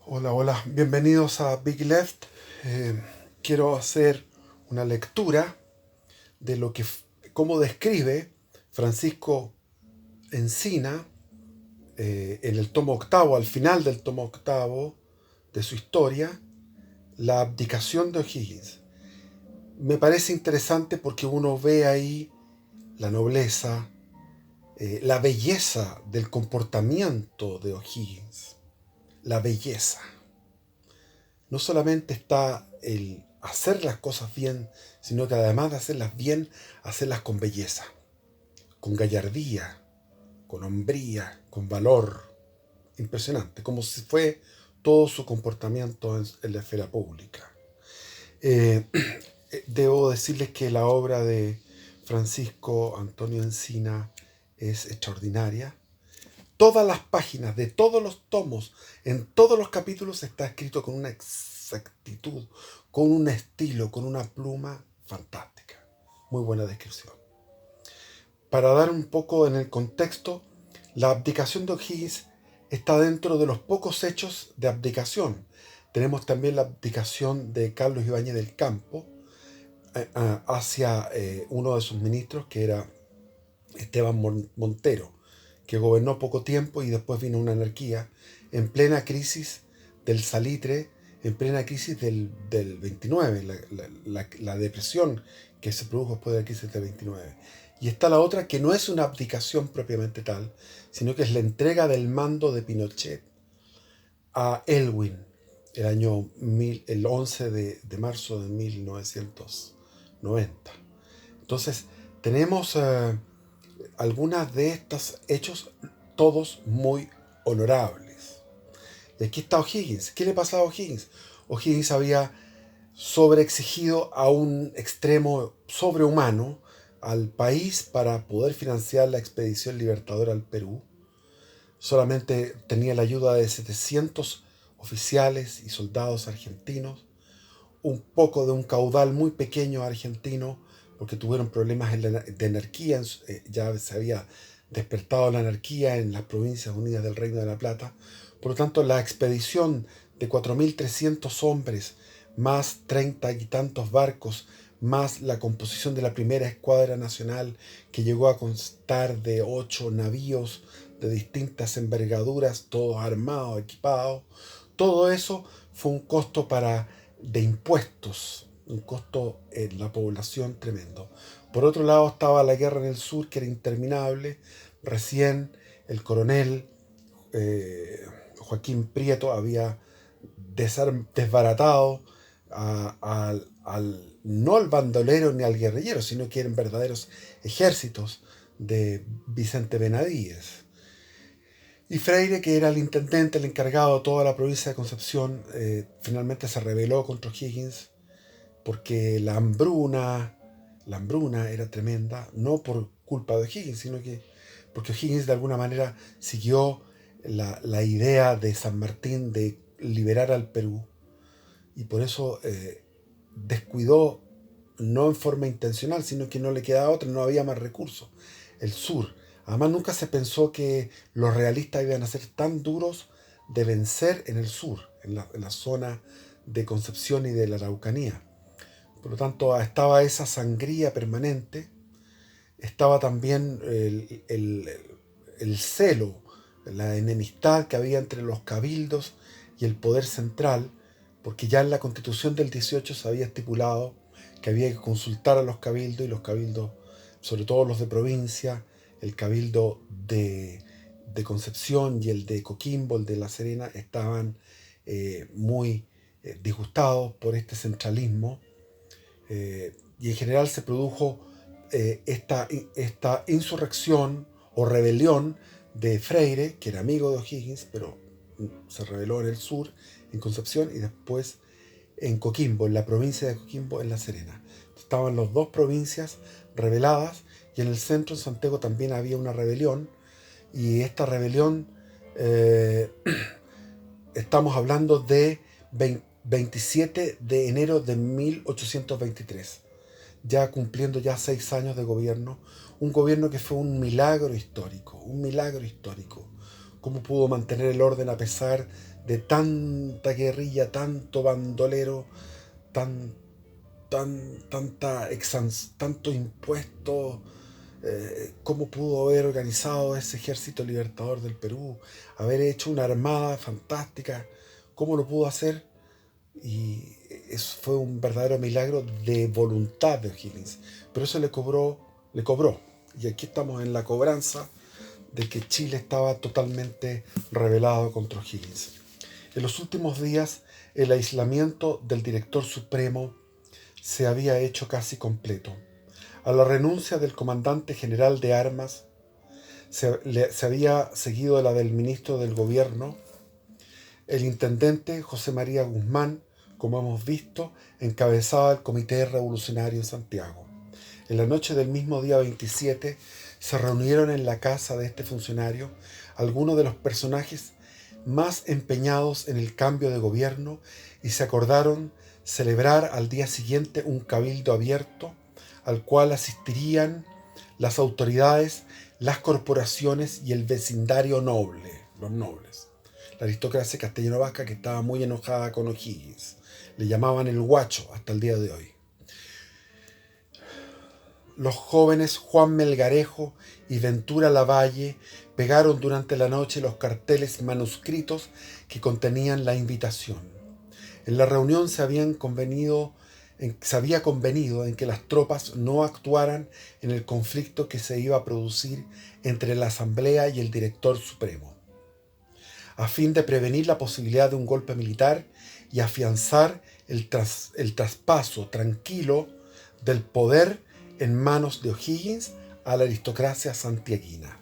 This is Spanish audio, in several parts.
Hola, hola, bienvenidos a Big Left. Eh, Quiero hacer una lectura de cómo describe Francisco Encina en el tomo octavo, al final del tomo octavo de su historia, la abdicación de O'Higgins. Me parece interesante porque uno ve ahí la nobleza, la belleza del comportamiento de O'Higgins, la belleza. No solamente está el hacer las cosas bien, sino que además de hacerlas bien, hacerlas con belleza, con gallardía, con hombría, con valor. Impresionante, como si fue todo su comportamiento en la esfera pública. Eh, Debo decirles que la obra de Francisco Antonio Encina es extraordinaria. Todas las páginas de todos los tomos, en todos los capítulos está escrito con una exactitud, con un estilo, con una pluma fantástica. Muy buena descripción. Para dar un poco en el contexto, la abdicación de O'Higgins está dentro de los pocos hechos de abdicación. Tenemos también la abdicación de Carlos Ibáñez del Campo hacia uno de sus ministros, que era Esteban Montero, que gobernó poco tiempo y después vino una anarquía en plena crisis del salitre, en plena crisis del 29, la depresión que se produjo después de la crisis del 29. Y está la otra que no es una abdicación propiamente tal, sino que es la entrega del mando de Pinochet a Elwin el 11 de marzo de 1990. Entonces, tenemos algunas de estos hechos, todos muy honorables. Y aquí está O'Higgins. ¿Qué le pasaba a O'Higgins? O'Higgins había sobreexigido a un extremo sobrehumano al país para poder financiar la expedición libertadora al Perú. Solamente tenía la ayuda de 700 oficiales y soldados argentinos, un poco de un caudal muy pequeño argentino, porque tuvieron problemas de anarquía, ya se había despertado la anarquía en las Provincias Unidas del Reino de la Plata. Por lo tanto, la expedición de 4.300 hombres, más 30 y tantos barcos, más la composición de la primera escuadra nacional, que llegó a constar de 8 navíos de distintas envergaduras, todos armados, equipados, todo eso fue un costo de impuestos, un costo en la población tremendo. Por otro lado estaba la guerra en el sur, que era interminable. Recién el coronel Joaquín Prieto había desbaratado no al bandolero ni al guerrillero, sino que eran verdaderos ejércitos de Vicente Benadíes. Y Freire, que era el intendente, el encargado de toda la provincia de Concepción, finalmente se rebeló contra O'Higgins porque la hambruna era tremenda, no por culpa de O'Higgins, sino que porque O'Higgins de alguna manera siguió la idea de San Martín de liberar al Perú, y por eso descuidó, no en forma intencional, sino que no le quedaba otra, no había más recursos, el sur. Además nunca se pensó que los realistas iban a ser tan duros de vencer en el sur, en la zona de Concepción y de la Araucanía. Por lo tanto, estaba esa sangría permanente, estaba también el celo, la enemistad que había entre los cabildos y el poder central, porque ya en la Constitución del 18 se había estipulado que había que consultar a los cabildos, y los cabildos, sobre todo los de provincia, el cabildo de Concepción y el de Coquimbo, el de La Serena, estaban muy disgustados por este centralismo, y en general se produjo esta insurrección o rebelión de Freire, que era amigo de O'Higgins, pero se rebeló en el sur, en Concepción, y después en Coquimbo, en la provincia de Coquimbo, en La Serena. Estaban las dos provincias rebeladas, y en el centro, en Santiago, también había una rebelión, y esta rebelión, eh, estamos hablando de 27 de enero de 1823, ya cumpliendo ya 6 años de gobierno, un gobierno que fue un milagro histórico, cómo pudo mantener el orden a pesar de tanta guerrilla, tanto bandolero, tanto impuesto. ¿Cómo pudo haber organizado ese ejército libertador del Perú? Haber hecho una armada fantástica. ¿Cómo lo pudo hacer? Y eso fue un verdadero milagro de voluntad de O'Higgins. Pero eso le cobró. Y aquí estamos en la cobranza de que Chile estaba totalmente rebelado contra O'Higgins. En los últimos días, el aislamiento del director supremo se había hecho casi completo. A la renuncia del comandante general de armas se había seguido la del ministro del gobierno. El intendente José María Guzmán, como hemos visto, encabezaba el Comité Revolucionario en Santiago. En la noche del mismo día 27 se reunieron en la casa de este funcionario algunos de los personajes más empeñados en el cambio de gobierno y se acordaron celebrar al día siguiente un cabildo abierto al cual asistirían las autoridades, las corporaciones y el vecindario noble, los nobles. La aristocracia castellano-vasca, que estaba muy enojada con O'Higgins. Le llamaban el guacho hasta el día de hoy. Los jóvenes Juan Melgarejo y Ventura Lavalle pegaron durante la noche los carteles manuscritos que contenían la invitación. En la reunión se había convenido en que las tropas no actuaran en el conflicto que se iba a producir entre la Asamblea y el Director Supremo, a fin de prevenir la posibilidad de un golpe militar y afianzar el traspaso tranquilo del poder en manos de O'Higgins a la aristocracia santiaguina.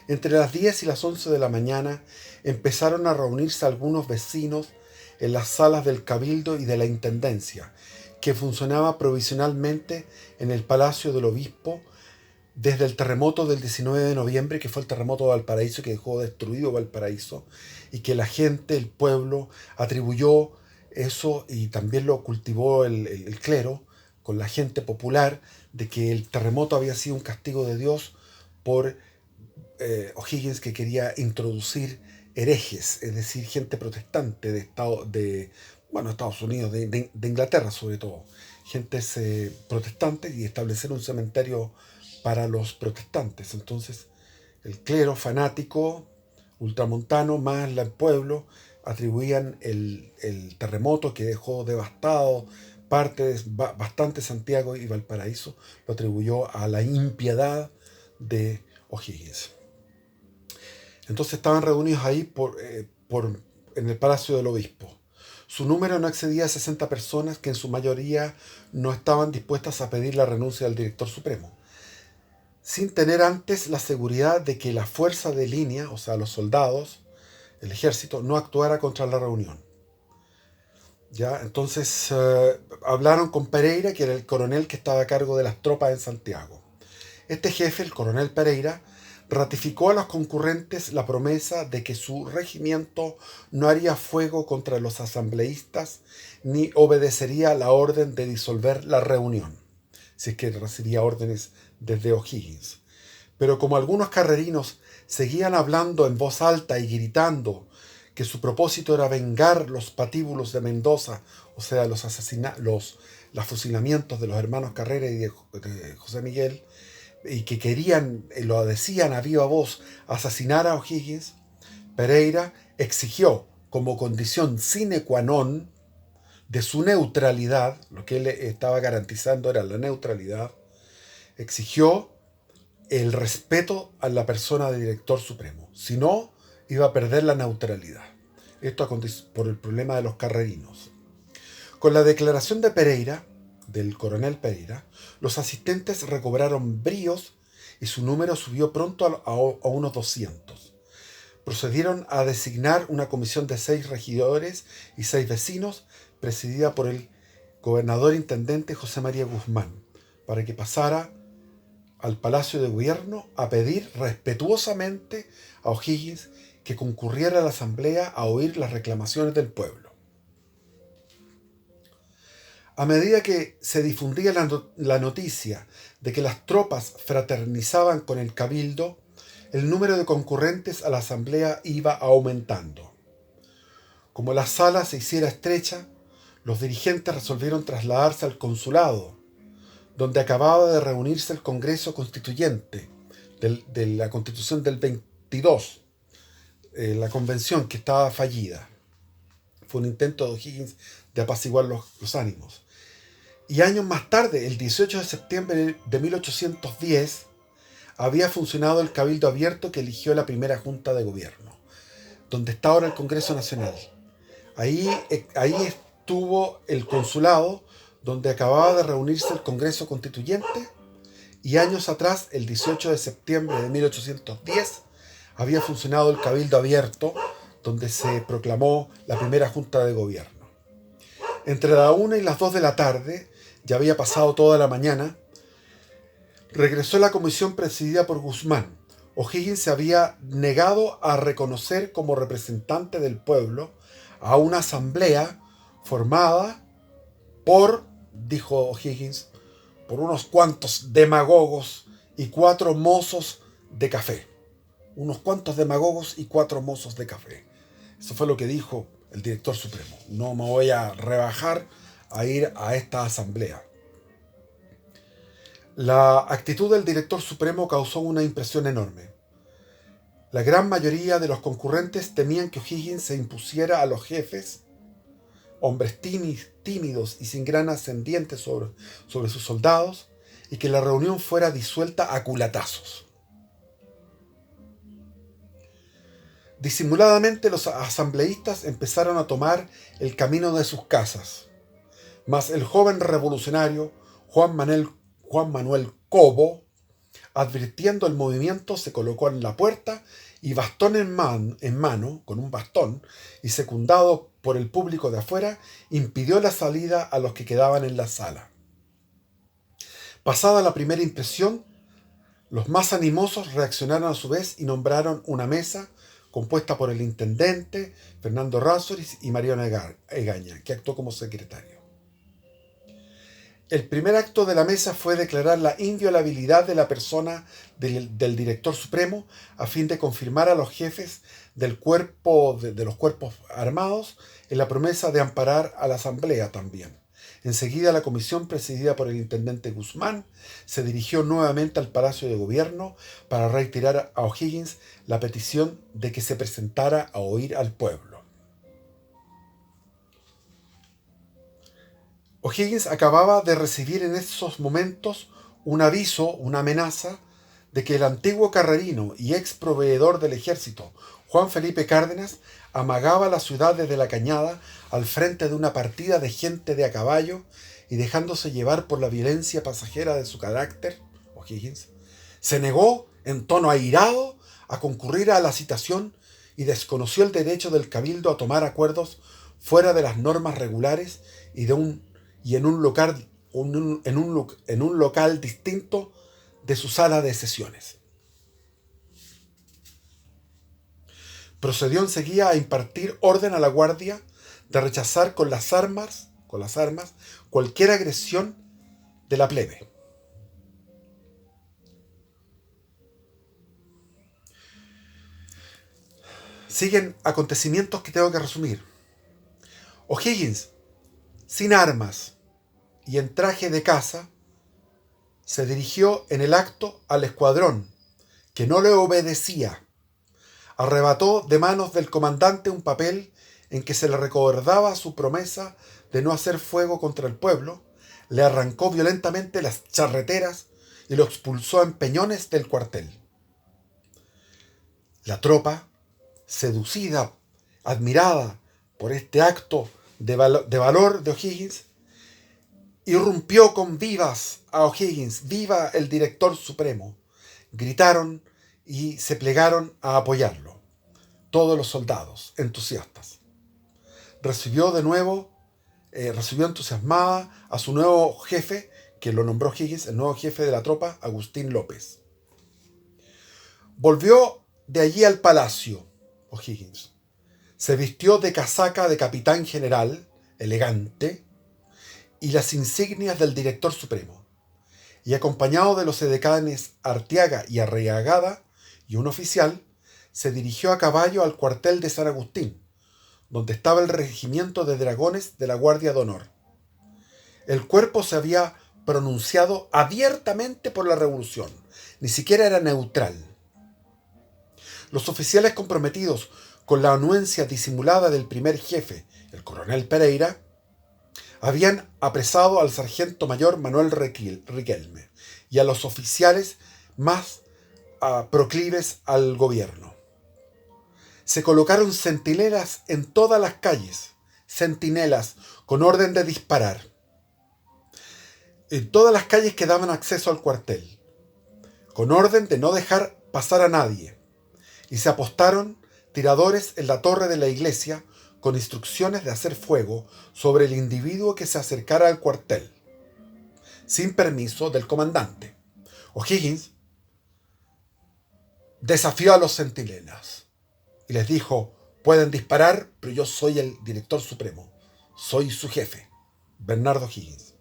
Entre las 10 y las 11 de la mañana empezaron a reunirse algunos vecinos en las salas del Cabildo y de la Intendencia, que funcionaba provisionalmente en el Palacio del Obispo desde el terremoto del 19 de noviembre, que fue el terremoto de Valparaíso, que dejó destruido Valparaíso, y que la gente, el pueblo, atribuyó eso y también lo cultivó el clero con la gente popular, de que el terremoto había sido un castigo de Dios por O'Higgins, que quería introducir herejes, es decir, gente protestante de Estados Unidos, de Inglaterra sobre todo, gentes protestantes, y establecer un cementerio para los protestantes. Entonces, el clero fanático ultramontano más el pueblo atribuían el terremoto que dejó devastado bastante Santiago y Valparaíso, lo atribuyó a la impiedad de O'Higgins. Entonces estaban reunidos ahí en el Palacio del Obispo. Su número no excedía a 60 personas, que en su mayoría no estaban dispuestas a pedir la renuncia del director supremo, sin tener antes la seguridad de que la fuerza de línea, o sea, los soldados, el ejército, no actuara contra la reunión. ¿Ya? Entonces hablaron con Pereira, que era el coronel que estaba a cargo de las tropas en Santiago. Este jefe, el coronel Pereira, ratificó a los concurrentes la promesa de que su regimiento no haría fuego contra los asambleístas ni obedecería la orden de disolver la reunión, si es que recibía órdenes desde O'Higgins. Pero como algunos carrerinos seguían hablando en voz alta y gritando que su propósito era vengar los patíbulos de Mendoza, o sea, los fusilamientos de los hermanos Carrera y de José Miguel, y que lo decían a viva voz, asesinar a O'Higgins, Pereira exigió como condición sine qua non de su neutralidad, lo que él estaba garantizando era la neutralidad, exigió el respeto a la persona del director supremo. Si no, iba a perder la neutralidad. Esto por el problema de los carrerinos. Con la declaración de Pereira, del coronel Pereira, los asistentes recobraron bríos y su número subió pronto a unos 200. Procedieron a designar una comisión de 6 regidores y 6 vecinos, presidida por el gobernador intendente José María Guzmán, para que pasara al Palacio de Gobierno a pedir respetuosamente a O'Higgins que concurriera a la asamblea a oír las reclamaciones del pueblo. A medida que se difundía la noticia de que las tropas fraternizaban con el cabildo, el número de concurrentes a la asamblea iba aumentando. Como la sala se hiciera estrecha, los dirigentes resolvieron trasladarse al consulado, donde acababa de reunirse el Congreso Constituyente de la Constitución del 22, la convención que estaba fallida. Fue un intento de O'Higgins de apaciguar los ánimos. Y años más tarde, el 18 de septiembre de 1810, había funcionado el Cabildo Abierto que eligió la primera Junta de Gobierno, donde está ahora el Congreso Nacional. Ahí estuvo el consulado, donde acababa de reunirse el Congreso Constituyente, y años atrás, el 18 de septiembre de 1810, había funcionado el Cabildo Abierto, donde se proclamó la primera Junta de Gobierno. Entre la 1 y las 2 de la tarde, ya había pasado toda la mañana, regresó la comisión presidida por Guzmán. O'Higgins se había negado a reconocer como representante del pueblo a una asamblea formada por, dijo O'Higgins, por unos cuantos demagogos y 4 mozos de café. Unos cuantos demagogos y 4 mozos de café. Eso fue lo que dijo el director supremo. No me voy a rebajar a ir a esta asamblea. La actitud del director supremo causó una impresión enorme. La gran mayoría de los concurrentes temían que O'Higgins se impusiera a los jefes, hombres tímidos y sin gran ascendiente sobre sus soldados, y que la reunión fuera disuelta a culatazos. Disimuladamente los asambleístas empezaron a tomar el camino de sus casas, mas el joven revolucionario Juan Manuel Cobo, advirtiendo el movimiento, se colocó en la puerta y bastón en mano, con un bastón, y secundado por el público de afuera, impidió la salida a los que quedaban en la sala. Pasada la primera impresión, los más animosos reaccionaron a su vez y nombraron una mesa compuesta por el intendente Fernando Rázuriz y Mariano Egaña, que actuó como secretario. El primer acto de la mesa fue declarar la inviolabilidad de la persona del director supremo a fin de confirmar a los jefes de los cuerpos armados en la promesa de amparar a la asamblea también. Enseguida la comisión presidida por el intendente Guzmán se dirigió nuevamente al Palacio de Gobierno para reiterar a O'Higgins la petición de que se presentara a oír al pueblo. O'Higgins acababa de recibir en esos momentos un aviso, una amenaza, de que el antiguo carrerino y ex proveedor del ejército, Juan Felipe Cárdenas, amagaba la ciudad desde la cañada al frente de una partida de gente de a caballo, y dejándose llevar por la violencia pasajera de su carácter, O'Higgins se negó en tono airado a concurrir a la citación y desconoció el derecho del cabildo a tomar acuerdos fuera de las normas regulares en un local distinto de su sala de sesiones. Procedió enseguida a impartir orden a la guardia de rechazar con las armas cualquier agresión de la plebe. Siguen acontecimientos que tengo que resumir. O'Higgins, sin armas y en traje de caza, se dirigió en el acto al escuadrón, que no le obedecía. Arrebató de manos del comandante un papel en que se le recordaba su promesa de no hacer fuego contra el pueblo, le arrancó violentamente las charreteras y lo expulsó en peñones del cuartel. La tropa, seducida, admirada por este acto de valor de O'Higgins, irrumpió con vivas a O'Higgins, ¡viva el director supremo! Gritaron y se plegaron a apoyarlo. Todos los soldados, entusiastas. Recibió entusiasmada a su nuevo jefe, que lo nombró O'Higgins, el nuevo jefe de la tropa, Agustín López. Volvió de allí al palacio, O'Higgins. Se vistió de casaca de capitán general, elegante, y las insignias del director supremo, y acompañado de los edecanes Arteaga y Arriagada y un oficial, se dirigió a caballo al cuartel de San Agustín, donde estaba el regimiento de dragones de la Guardia de Honor. El cuerpo se había pronunciado abiertamente por la revolución, ni siquiera era neutral. Los oficiales comprometidos con la anuencia disimulada del primer jefe, el coronel Pereira, habían apresado al sargento mayor Manuel Riquelme y a los oficiales más proclives al gobierno. Se colocaron centinelas en todas las calles, centinelas con orden de disparar, en todas las calles que daban acceso al cuartel, con orden de no dejar pasar a nadie, y se apostaron tiradores en la torre de la iglesia con instrucciones de hacer fuego sobre el individuo que se acercara al cuartel, sin permiso del comandante. O'Higgins desafió a los centinelas y les dijo: pueden disparar, pero yo soy el director supremo, soy su jefe, Bernardo O'Higgins.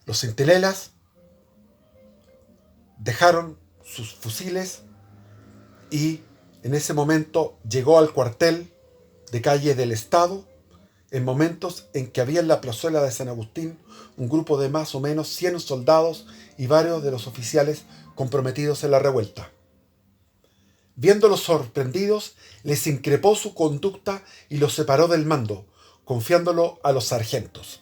Los centinelas dejaron sus fusiles y en ese momento llegó al cuartel de calle del Estado, en momentos en que había en la plazuela de San Agustín un grupo de más o menos 100 soldados y varios de los oficiales comprometidos en la revuelta. Viéndolos sorprendidos, les increpó su conducta y los separó del mando, confiándolo a los sargentos.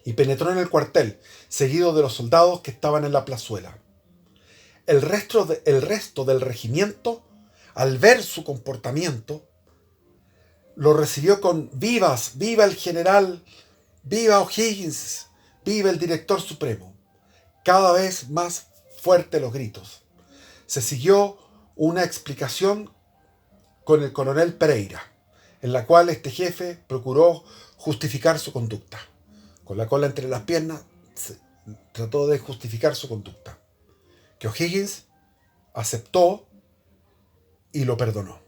Y penetró en el cuartel, seguido de los soldados que estaban en la plazuela. El resto del regimiento, al ver su comportamiento, lo recibió con vivas, viva el general, viva O'Higgins, viva el director supremo. Cada vez más fuertes los gritos. Se siguió una explicación con el coronel Pereira, en la cual este jefe procuró justificar su conducta. Con la cola entre las piernas, trató de justificar su conducta, que O'Higgins aceptó y lo perdonó.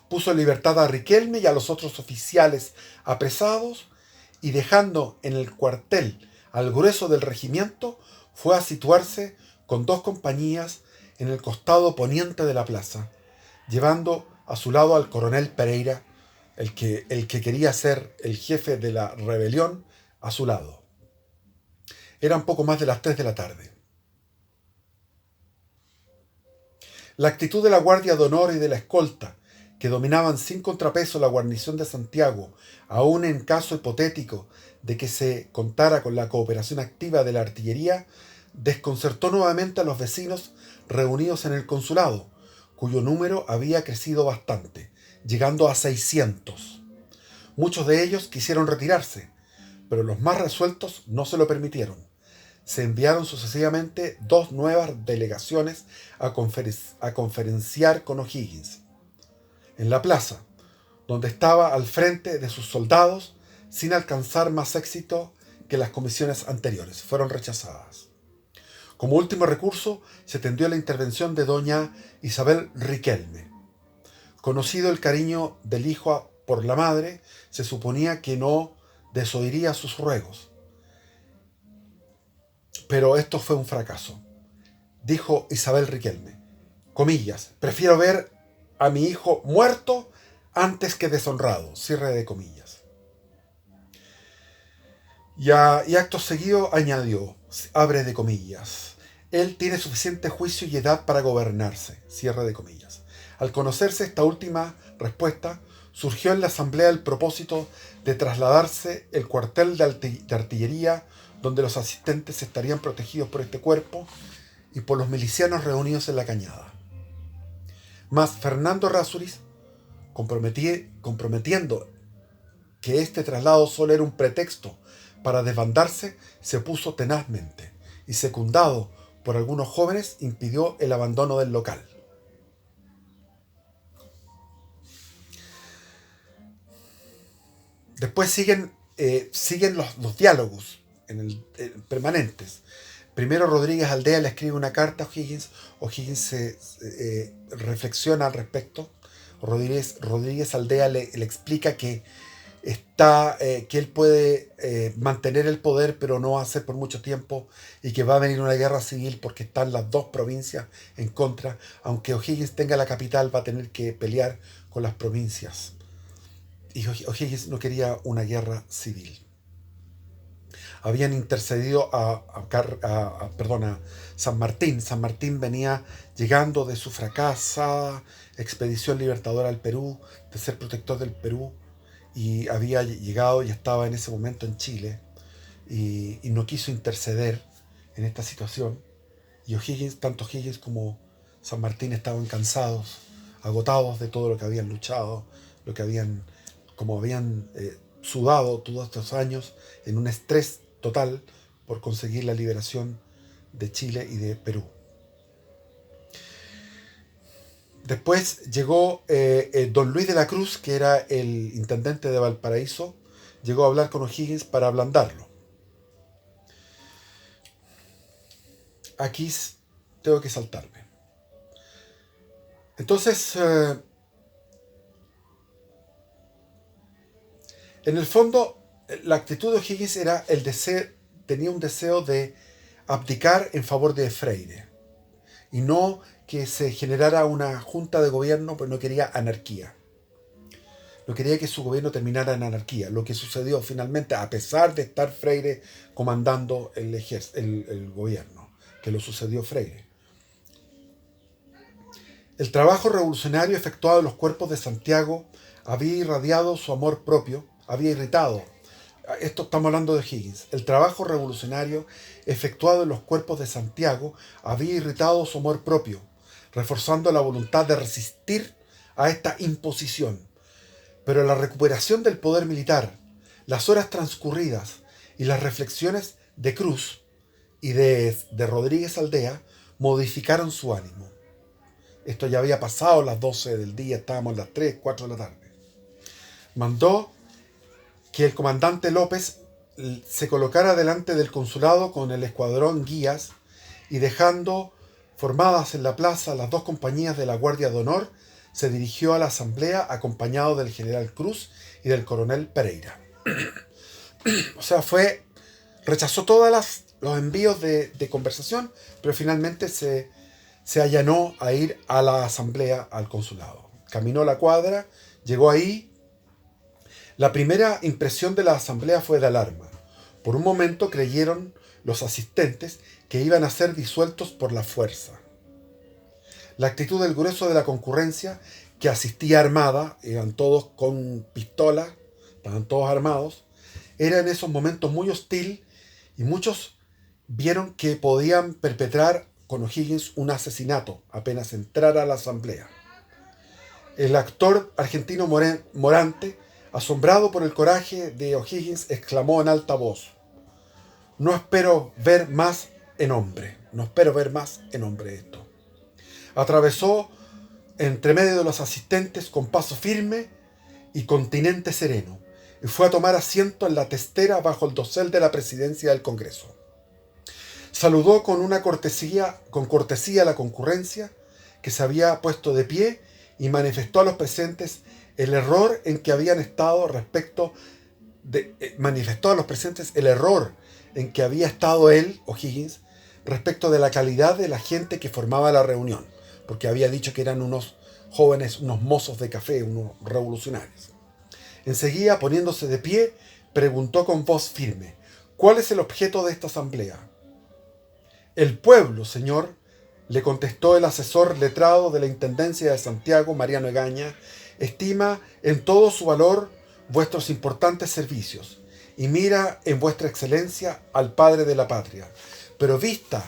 Puso en libertad a Riquelme y a los otros oficiales apresados, y dejando en el cuartel al grueso del regimiento, fue a situarse con 2 compañías en el costado poniente de la plaza, llevando a su lado al coronel Pereira, el que quería ser el jefe de la rebelión, a su lado. Eran poco más de las 3 de la tarde. La actitud de la Guardia de Honor y de la escolta, que dominaban sin contrapeso la guarnición de Santiago, aun en caso hipotético de que se contara con la cooperación activa de la artillería, desconcertó nuevamente a los vecinos reunidos en el consulado, cuyo número había crecido bastante, llegando a 600. Muchos de ellos quisieron retirarse, pero los más resueltos no se lo permitieron. Se enviaron sucesivamente 2 nuevas delegaciones a conferenciar con O'Higgins en la plaza, donde estaba al frente de sus soldados, sin alcanzar más éxito que las comisiones anteriores. Fueron rechazadas. Como último recurso, se tendió la intervención de doña Isabel Riquelme. Conocido el cariño del hijo por la madre, se suponía que no desoiría sus ruegos. Pero esto fue un fracaso. Dijo Isabel Riquelme, comillas, prefiero ver a mi hijo muerto antes que deshonrado, cierre de comillas. Y acto seguido añadió, abre de comillas, él tiene suficiente juicio y edad para gobernarse, cierre de comillas. Al conocerse esta última respuesta, surgió en la asamblea el propósito de trasladarse el cuartel de artillería, donde los asistentes estarían protegidos por este cuerpo y por los milicianos reunidos en la cañada. Mas Fernando Errázuriz, comprometiendo que este traslado solo era un pretexto para desbandarse, se puso tenazmente y, secundado por algunos jóvenes, impidió el abandono del local. Después siguen los diálogos permanentes. Primero Rodríguez Aldea le escribe una carta a O'Higgins. O'Higgins reflexiona al respecto. Rodríguez Aldea le explica que que él puede mantener el poder, pero no va a ser por mucho tiempo, y que va a venir una guerra civil porque están las dos provincias en contra. Aunque O'Higgins tenga la capital, va a tener que pelear con las provincias. Y O'Higgins no quería una guerra civil. Habían intercedido a San Martín. San Martín venía llegando de su fracasada expedición libertadora al Perú, de ser protector del Perú, y había llegado y estaba en ese momento en Chile, y no quiso interceder en esta situación. Y tanto O'Higgins como San Martín estaban cansados, agotados de todo lo que habían luchado, lo que habían, como habían sudado todos estos años en un estrés total por conseguir la liberación de Chile y de Perú. Después llegó don Luis de la Cruz, que era el intendente de Valparaíso, llegó a hablar con O'Higgins para ablandarlo. Aquí tengo que saltarme. Entonces, en el fondo, la actitud de O'Higgins era tenía un deseo de abdicar en favor de Freire, y no que se generara una junta de gobierno, pues no quería anarquía. No quería que su gobierno terminara en anarquía, lo que sucedió finalmente, a pesar de estar Freire comandando el gobierno, que lo sucedió Freire. El trabajo revolucionario efectuado en los cuerpos de Santiago había irradiado su amor propio, había irritado. Esto estamos hablando de Higgins. El trabajo revolucionario efectuado en los cuerpos de Santiago había irritado su amor propio, reforzando la voluntad de resistir a esta imposición. Pero la recuperación del poder militar, las horas transcurridas y las reflexiones de Cruz y de Rodríguez Aldea modificaron su ánimo. Esto ya había pasado las 12 del día, estábamos a las 3, 4 de la tarde. Mandó que el comandante López se colocara delante del consulado con el escuadrón guías, y dejando formadas en la plaza las dos compañías de la Guardia de Honor, se dirigió a la asamblea acompañado del general Cruz y del coronel Pereira. O sea, rechazó todos los envíos de conversación, pero finalmente se allanó a ir a la asamblea, al consulado. Caminó la cuadra, llegó ahí. La primera impresión de la asamblea fue de alarma. Por un momento creyeron los asistentes que iban a ser disueltos por la fuerza. La actitud del grueso de la concurrencia, que asistía armada, eran todos con pistolas, estaban todos armados, era en esos momentos muy hostil, y muchos vieron que podían perpetrar con O'Higgins un asesinato apenas entrara a la asamblea. El actor argentino Morante, asombrado por el coraje de O'Higgins, exclamó en alta voz: no espero ver más en hombre esto. Atravesó entre medio de los asistentes con paso firme y continente sereno, y fue a tomar asiento en la testera bajo el dosel de la presidencia del Congreso. Saludó con cortesía a la concurrencia, que se había puesto de pie, y manifestó a los presentes el error en que había estado él, O'Higgins, respecto de la calidad de la gente que formaba la reunión, porque había dicho que eran unos jóvenes, unos mozos de café, unos revolucionarios. Enseguida, poniéndose de pie, preguntó con voz firme: ¿cuál es el objeto de esta asamblea? El pueblo, señor, le contestó el asesor letrado de la Intendencia de Santiago, Mariano Egaña, estima en todo su valor vuestros importantes servicios y mira en vuestra excelencia al padre de la patria. Pero vista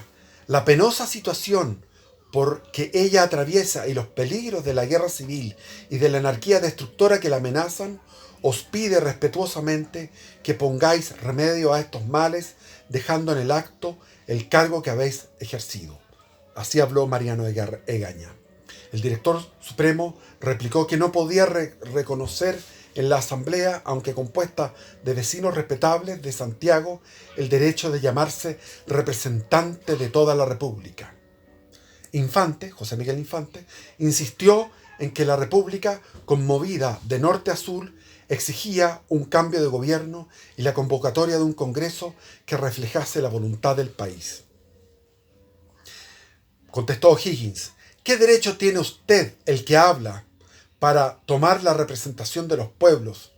la penosa situación por que ella atraviesa y los peligros de la guerra civil y de la anarquía destructora que la amenazan, os pide respetuosamente que pongáis remedio a estos males, dejando en el acto el cargo que habéis ejercido. Así habló Mariano Egaña. El director supremo replicó que no podía reconocer en la asamblea, aunque compuesta de vecinos respetables de Santiago, el derecho de llamarse representante de toda la República. José Miguel Infante, insistió en que la República, conmovida de norte a sur, exigía un cambio de gobierno y la convocatoria de un Congreso que reflejase la voluntad del país. Contestó O'Higgins: ¿qué derecho tiene usted, el que habla, para tomar la representación de los pueblos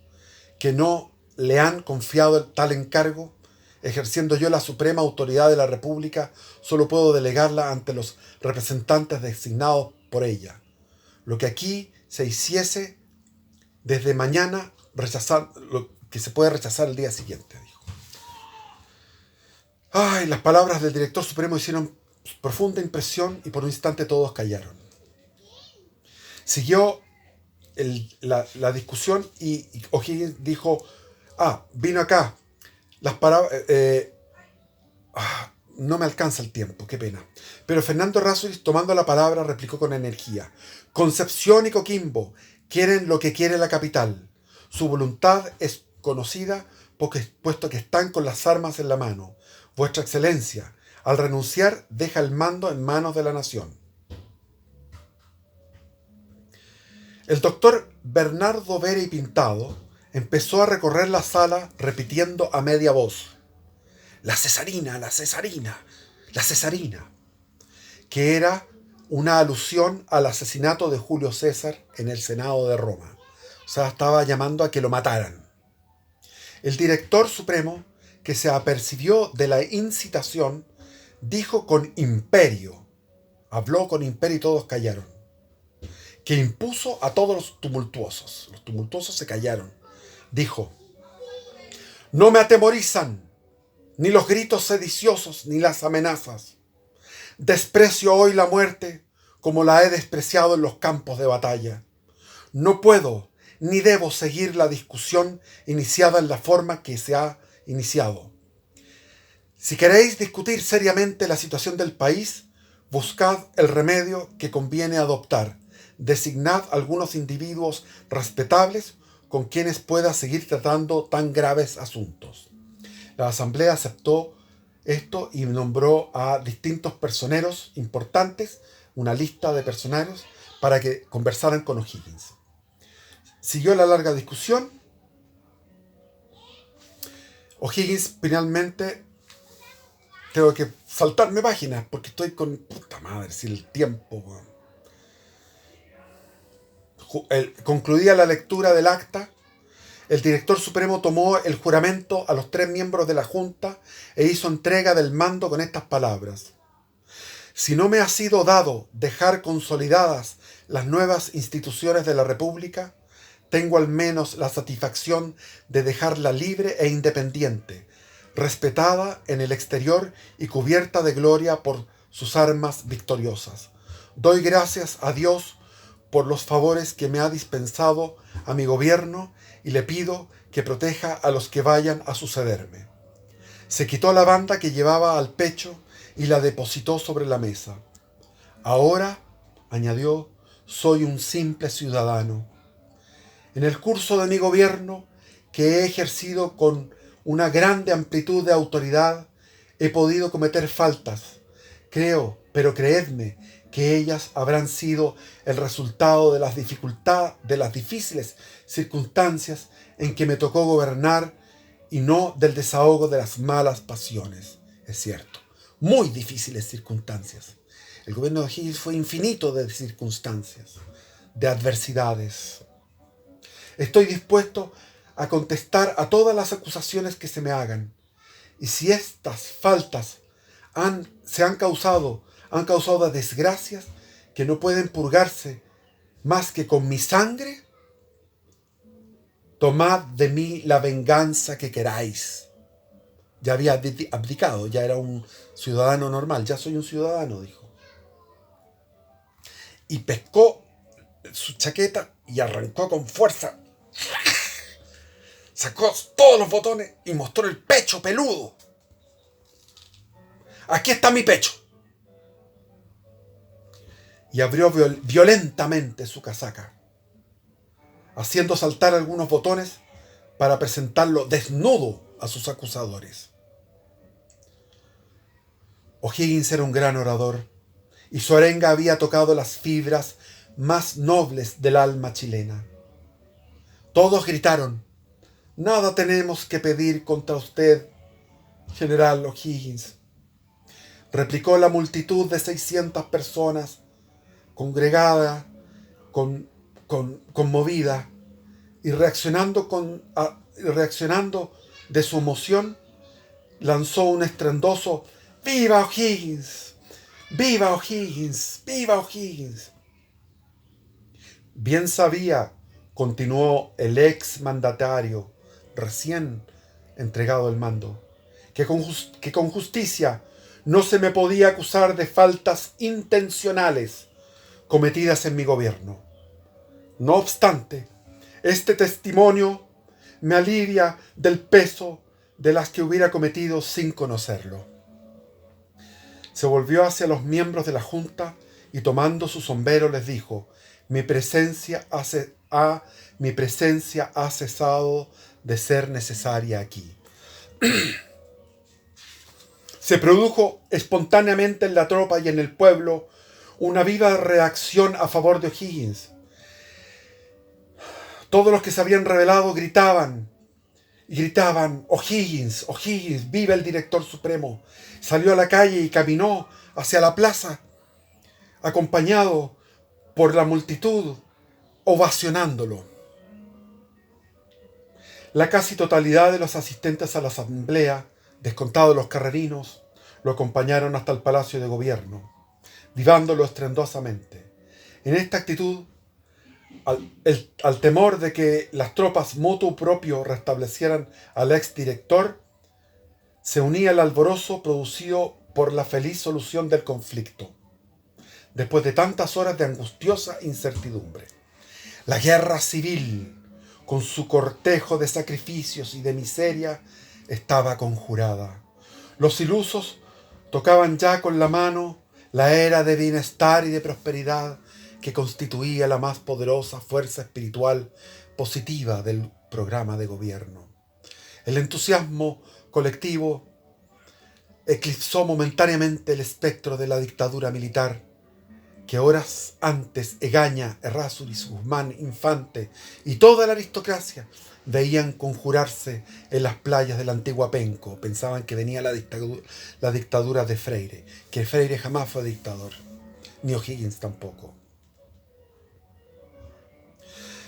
que no le han confiado tal encargo? Ejerciendo yo la suprema autoridad de la República, solo puedo delegarla ante los representantes designados por ella. Lo que aquí se hiciese desde mañana, lo que se puede rechazar el día siguiente, dijo. Ay, las palabras del director supremo hicieron profunda impresión y por un instante todos callaron. Siguió la discusión y O'Higgins dijo: vino acá. Las palabras... no me alcanza el tiempo, qué pena. Pero Fernando Errázuriz, tomando la palabra, replicó con energía: Concepción y Coquimbo quieren lo que quiere la capital. Su voluntad es conocida puesto que están con las armas en la mano. Vuestra Excelencia, al renunciar, deja el mando en manos de la nación. El doctor Bernardo Vera y Pintado empezó a recorrer la sala repitiendo a media voz: la Cesarina, la Cesarina, la Cesarina, que era una alusión al asesinato de Julio César en el Senado de Roma. O sea, estaba llamando a que lo mataran. El director supremo, que se apercibió de la incitación, dijo con imperio, habló con imperio y todos callaron, que impuso a todos los tumultuosos. Los tumultuosos se callaron. Dijo: no me atemorizan ni los gritos sediciosos ni las amenazas. Desprecio hoy la muerte como la he despreciado en los campos de batalla. No puedo ni debo seguir la discusión iniciada en la forma que se ha iniciado. Si queréis discutir seriamente la situación del país, buscad el remedio que conviene adoptar. Designad algunos individuos respetables con quienes pueda seguir tratando tan graves asuntos. La Asamblea aceptó esto y nombró a distintos personeros importantes, una lista de personeros, para que conversaran con O'Higgins. Siguió la larga discusión. O'Higgins finalmente... Tengo que saltarme páginas porque estoy con... Puta madre, si el tiempo... Concluida la lectura del acta, el director supremo tomó el juramento a los 3 miembros de la Junta e hizo entrega del mando con estas palabras: si no me ha sido dado dejar consolidadas las nuevas instituciones de la República, tengo al menos la satisfacción de dejarla libre e independiente, respetada en el exterior y cubierta de gloria por sus armas victoriosas. Doy gracias a Dios por los favores que me ha dispensado a mi gobierno y le pido que proteja a los que vayan a sucederme. Se quitó la banda que llevaba al pecho y la depositó sobre la mesa. Ahora, añadió, soy un simple ciudadano. En el curso de mi gobierno, que he ejercido con una grande amplitud de autoridad, he podido cometer faltas. Creo, pero creedme, que ellas habrán sido el resultado de las difíciles circunstancias en que me tocó gobernar y no del desahogo de las malas pasiones. Es cierto, muy difíciles circunstancias. El gobierno de O'Higgins fue infinito de circunstancias, de adversidades. Estoy dispuesto a contestar a todas las acusaciones que se me hagan. Y si estas faltas han causado desgracias que no pueden purgarse más que con mi sangre, tomad de mí la venganza que queráis. Ya había abdicado, ya era un ciudadano normal, ya soy un ciudadano, dijo. Y pescó su chaqueta y arrancó con fuerza. Sacó todos los botones y mostró el pecho peludo. Aquí está mi pecho. Y abrió violentamente su casaca, haciendo saltar algunos botones para presentarlo desnudo a sus acusadores. O'Higgins era un gran orador, y su arenga había tocado las fibras más nobles del alma chilena. Todos gritaron: «Nada tenemos que pedir contra usted, general O'Higgins», replicó la multitud de 600 personas, congregada, conmovida, y reaccionando de su emoción, lanzó un estruendoso «¡Viva O'Higgins! ¡Viva O'Higgins! ¡Viva O'Higgins!». Bien sabía, continuó el ex mandatario, recién entregado el mando, que con justicia no se me podía acusar de faltas intencionales cometidas en mi gobierno. No obstante, este testimonio me alivia del peso de las que hubiera cometido sin conocerlo. Se volvió hacia los miembros de la Junta y tomando su sombrero les dijo: mi presencia ha cesado de ser necesaria aquí. Se produjo espontáneamente en la tropa y en el pueblo una viva reacción a favor de O'Higgins. Todos los que se habían rebelado gritaban, «O'Higgins, O'Higgins, viva el director supremo». Salió a la calle y caminó hacia la plaza, acompañado por la multitud, ovacionándolo. La casi totalidad de los asistentes a la asamblea, descontados los carrerinos, lo acompañaron hasta el Palacio de Gobierno, vivándolo estrendosamente. En esta actitud, al temor de que las tropas motu propio restablecieran al exdirector, se unía el alborozo producido por la feliz solución del conflicto, después de tantas horas de angustiosa incertidumbre. La guerra civil, con su cortejo de sacrificios y de miseria, estaba conjurada. Los ilusos tocaban ya con la mano la era de bienestar y de prosperidad que constituía la más poderosa fuerza espiritual positiva del programa de gobierno. El entusiasmo colectivo eclipsó momentáneamente el espectro de la dictadura militar que horas antes Egaña, Errázuriz, Guzmán, Infante y toda la aristocracia veían conjurarse en las playas de la antigua Penco. Pensaban que venía la dictadura de Freire, que Freire jamás fue dictador, ni O'Higgins tampoco.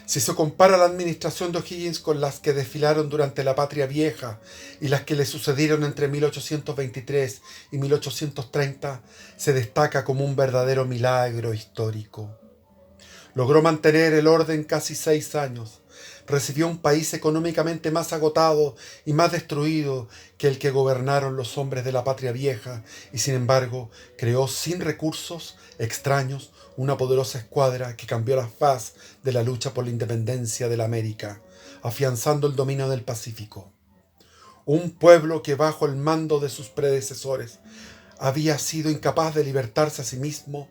Si se compara la administración de O'Higgins con las que desfilaron durante la Patria Vieja y las que le sucedieron entre 1823 y 1830, se destaca como un verdadero milagro histórico. Logró mantener el orden casi 6 años. Recibió un país económicamente más agotado y más destruido que el que gobernaron los hombres de la Patria Vieja, y sin embargo creó sin recursos extraños una poderosa escuadra que cambió la faz de la lucha por la independencia de la América, afianzando el dominio del Pacífico. Un pueblo que bajo el mando de sus predecesores había sido incapaz de libertarse a sí mismo,